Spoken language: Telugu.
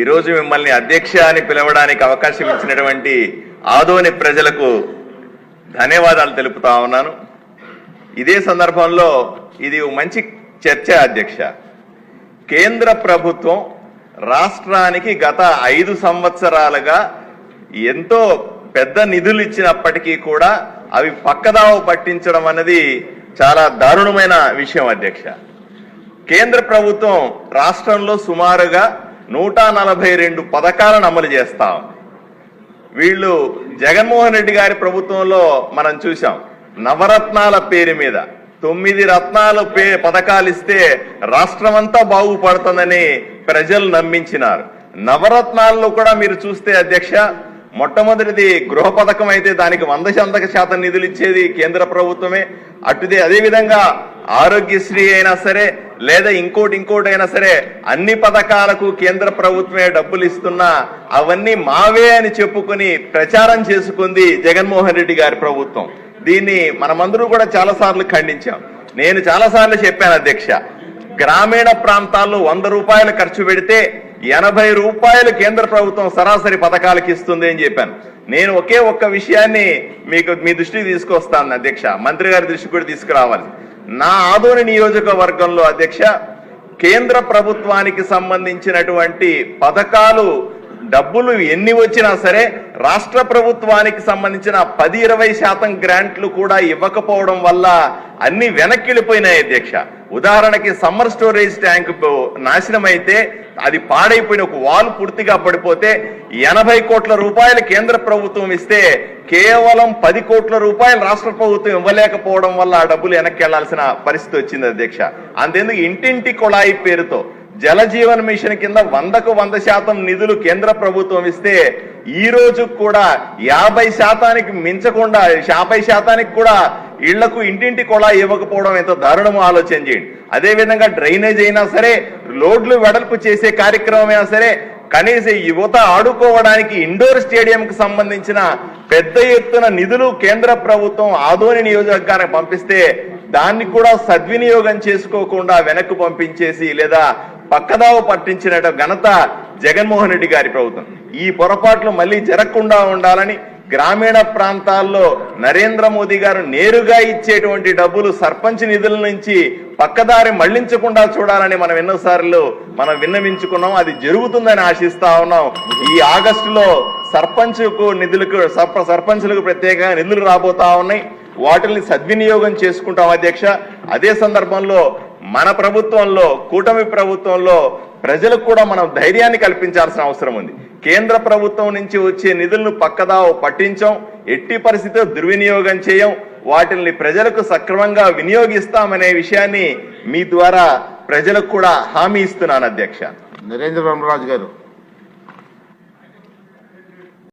ఈరోజు మిమ్మల్ని అధ్యక్ష అని పిలవడానికి అవకాశం ఇచ్చినటువంటి ఆదోని ప్రజలకు ధన్యవాదాలు తెలుపుతా ఉన్నాను. ఇదే సందర్భంలో ఇది మంచి చర్చ అధ్యక్ష. కేంద్ర ప్రభుత్వం రాష్ట్రానికి గత 5 సంవత్సరాలుగా ఎంతో పెద్ద నిధులు ఇచ్చినప్పటికీ కూడా అవి పక్కదావ పట్టించడం అన్నది చాలా దారుణమైన విషయం అధ్యక్ష. కేంద్ర ప్రభుత్వం రాష్ట్రంలో సుమారుగా 142 పథకాలను అమలు చేస్తాం. వీళ్ళు జగన్మోహన్ రెడ్డి గారి ప్రభుత్వంలో మనం చూసాం, నవరత్నాల పేరు మీద 9 రత్నాలు పథకాలు ఇస్తే రాష్ట్రమంతా బాగుపడుతుందని ప్రజలు నమ్మించినారు. నవరత్నాల్లో కూడా మీరు చూస్తే అధ్యక్ష, మొట్టమొదటిది గృహ పథకం అయితే దానికి 100% నిధులు ఇచ్చేది కేంద్ర ప్రభుత్వమే. అదేవిధంగా ఆరోగ్యశ్రీ అయినా సరే లేదా ఇంకోటి అయినా సరే అన్ని పథకాలకు కేంద్ర ప్రభుత్వమే డబ్బులు ఇస్తున్నా అవన్నీ మావే అని చెప్పుకొని ప్రచారం చేసుకుంది జగన్మోహన్ రెడ్డి గారి ప్రభుత్వం. దీన్ని మనమందరూ కూడా చాలాసార్లు ఖండించాం. నేను చాలాసార్లు చెప్పాను అధ్యక్ష, గ్రామీణ ప్రాంతాల్లో 100 రూపాయలు ఖర్చు పెడితే 80 రూపాయలు కేంద్ర ప్రభుత్వం సరాసరి పథకాలకు ఇస్తుంది అని చెప్పాను. నేను ఒక్క విషయాన్ని మీ దృష్టికి తీసుకొస్తాను అధ్యక్ష, మంత్రి గారి దృష్టికి కూడా తీసుకురావాలి. నా ఆదోని నియోజకవర్గంలో అధ్యక్ష, కేంద్ర ప్రభుత్వానికి సంబంధించినటువంటి పథకాలు డబ్బులు ఎన్ని వచ్చినా సరే రాష్ట్ర ప్రభుత్వానికి సంబంధించిన 10-20% గ్రాంట్లు కూడా ఇవ్వకపోవడం వల్ల అన్ని వెనక్కిళ్ళిపోయినాయి అధ్యక్ష. ఉదాహరణకి సమ్మర్ స్టోరేజ్ ట్యాంక్ నాశనం అయితే అది పాడైపోయిన ఒక వాల్ పూర్తిగా పడిపోతే 80 కోట్ల రూపాయలు కేంద్ర ప్రభుత్వం ఇస్తే కేవలం 10 కోట్ల రూపాయలు రాష్ట్ర ప్రభుత్వం ఇవ్వలేకపోవడం వల్ల ఆ డబ్బులు వెనక్కి వెళ్లాల్సిన పరిస్థితి వచ్చింది అధ్యక్ష. అంతేందుకు ఇంటింటి కొళాయి పేరుతో జల జీవన్ మిషన్ కింద 100కు 100% నిధులు కేంద్ర ప్రభుత్వం ఇస్తే ఈ రోజు కూడా 50% మించకుండా 50% కూడా ఇళ్లకు ఇంటింటి కొళాయి ఇవ్వకపోవడం ఎంతో దారుణమో ఆలోచన చేయండి. అదేవిధంగా డ్రైనేజ్ అయినా సరే, రోడ్లు వెడల్పు చేసే కార్యక్రమం అయినా సరే, కనీసం యువత ఆడుకోవడానికి ఇండోర్ స్టేడియంకి సంబంధించిన పెద్ద ఎత్తున నిధులు కేంద్ర ప్రభుత్వం ఆదోని నియోజకవర్గానికి పంపిస్తే దాన్ని కూడా సద్వినియోగం చేసుకోకుండా వెనక్కు పంపించేసి లేదా పక్కదావ పట్టించిన ఘనత జగన్మోహన్ రెడ్డి గారి ప్రభుత్వం. ఈ పొరపాట్లు మళ్ళీ జరగకుండా ఉండాలని గ్రామీణ ప్రాంతాల్లో నరేంద్ర మోదీ గారు నేరుగా ఇచ్చేటువంటి డబ్బులు సర్పంచ్ నిధుల నుంచి పక్కదారి మళ్లించకుండా చూడాలని మనం ఎన్నోసార్లు విన్నవించుకున్నాం. అది జరుగుతుందని ఆశిస్తా ఉన్నాం. ఈ ఆగస్టులో సర్పంచులకు ప్రత్యేకంగా నిధులు రాబోతా ఉన్నాయి. వాటిని సద్వినియోగం చేసుకుంటాం అధ్యక్ష. అదే సందర్భంలో మన ప్రభుత్వంలో, కూటమి ప్రభుత్వంలో ప్రజలకు కూడా మనం ధైర్యాన్ని కల్పించాల్సిన అవసరం ఉంది. కేంద్ర ప్రభుత్వం నుంచి వచ్చే నిధులను పక్కదావ పట్టించాం, ఎట్టి పరిస్థితిలో దుర్వినియోగం చేయం, వాటిని ప్రజలకు సక్రమంగా వినియోగిస్తామనే విషయాన్ని మీ ద్వారా ప్రజలకు కూడా హామీ ఇస్తున్నాను అధ్యక్ష. నరేంద్ర రామరాజు గారు.